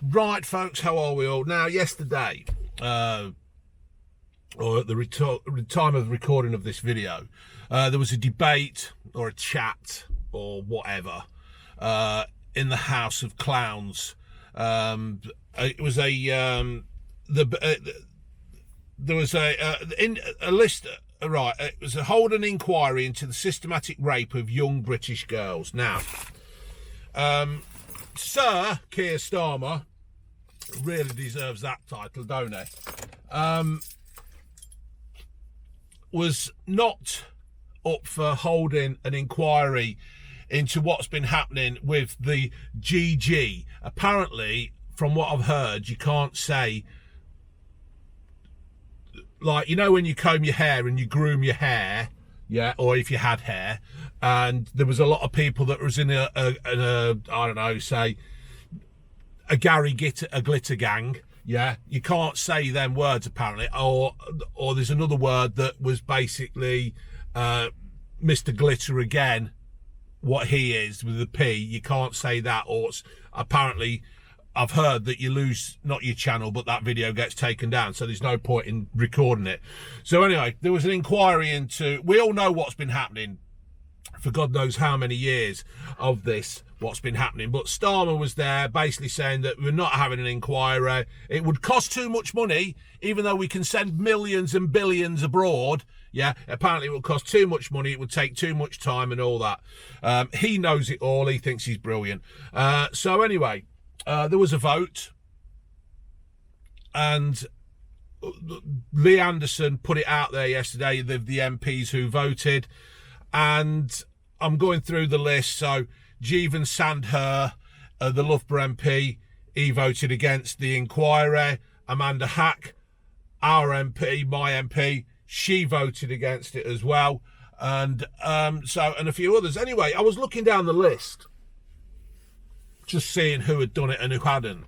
Right, folks, how are we all? Now, yesterday, or at the time of the recording of this video, there was a debate or a chat or whatever in the House of Clowns. It was there was a list. Right, it was a hold an inquiry into the systematic rape of young British girls. Now, Sir Keir Starmer really deserves that title, don't he? Was not up for holding an inquiry into what's been happening with the GG. Apparently, from what I've heard, you can't say, like, you know, when you comb your hair and you groom your hair, yeah, or if you had hair, and there was a lot of people that was in a I don't know, say a glitter gang, yeah, you can't say them words apparently, or there's another word that was basically Mr. Glitter again, what he is with a P, you can't say that, or it's, apparently I've heard that you lose not your channel, but that video gets taken down, so there's no point in recording it. So anyway, there was an inquiry into, we all know what's been happening for God knows how many years of this, what's been happening, but Starmer was there basically saying that we're not having an inquiry. It would cost too much money, even though we can send millions and billions abroad. Yeah, apparently it would cost too much money, it would take too much time and all that. He knows it all, he thinks he's brilliant. So anyway, there was a vote, and Lee Anderson put it out there yesterday, the MPs who voted, and I'm going through the list. So Jeevan Sandher, the Loughborough MP, he voted against the inquiry. Amanda Hack, our MP, my MP, she voted against it as well, and and a few others. Anyway, I was looking down the list, just seeing who had done it and who hadn't.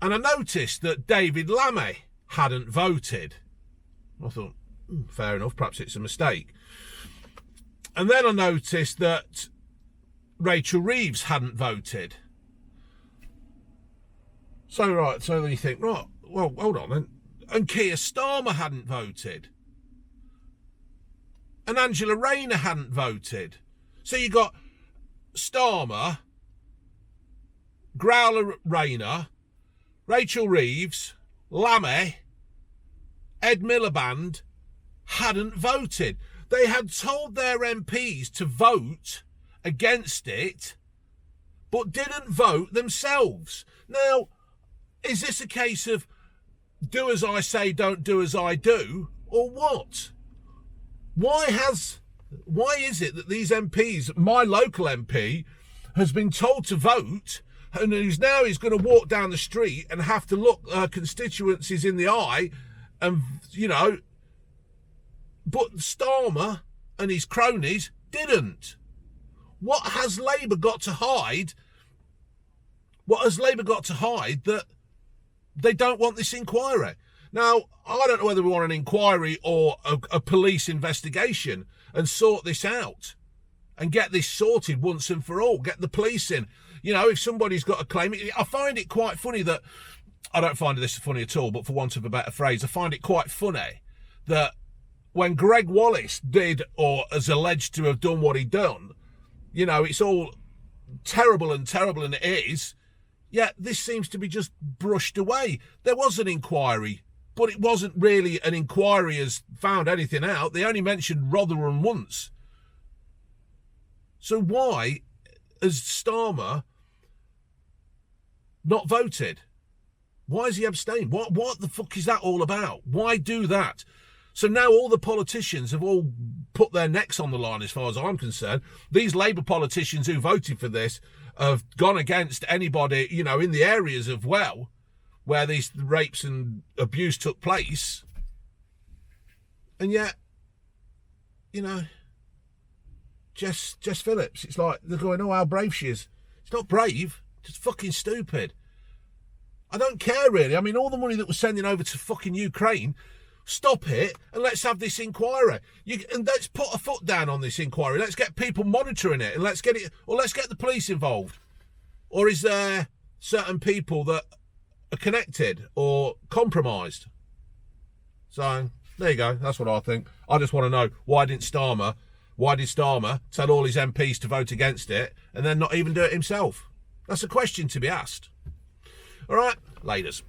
And I noticed that David Lammy hadn't voted. I thought, fair enough, perhaps it's a mistake. And then I noticed that Rachel Reeves hadn't voted. So then you think, right, well, hold on then. And Keir Starmer hadn't voted. And Angela Rayner hadn't voted. So you got Starmer, Growler Rayner, Rachel Reeves, Lammy, Ed Miliband hadn't voted. They had told their MPs to vote against it, but didn't vote themselves. Now, is this a case of do as I say, don't do as I do, or what? Why is it that these MPs, my local MP, has been told to vote, and he's going to walk down the street and have to look constituencies in the eye, and, you know, but Starmer and his cronies didn't. What has Labour got to hide? What has Labour got to hide that they don't want this inquiry? Now, I don't know whether we want an inquiry or a police investigation and sort this out and get this sorted once and for all. Get the police in. You know, if somebody's got a claim, I find it quite funny that, I don't find this funny at all, but for want of a better phrase, I find it quite funny that when Greg Wallace did or is alleged to have done what he done, you know, it's all terrible and it is, yet this seems to be just brushed away. There was an inquiry, but it wasn't really an inquiry as found anything out. They only mentioned Rotherham once. So why has Starmer not voted? Why has he abstained? What the fuck is that all about? Why do that? So now all the politicians have all put their necks on the line as far as I'm concerned. These Labour politicians who voted for this have gone against anybody, you know, in the areas of where these rapes and abuse took place. And yet, you know, Jess Phillips, it's like they're going, oh, how brave she is. It's not brave, just fucking stupid. I don't care really. I mean, all the money that we're sending over to fucking Ukraine, stop it and let's have this inquiry. And let's put a foot down on this inquiry. Let's get people monitoring it, and let's get the police involved. Or is there certain people that are connected or compromised. So there you go. That's what I think. I just want to know, why did Starmer tell all his MPs to vote against it and then not even do it himself? That's a question to be asked. All right, laters.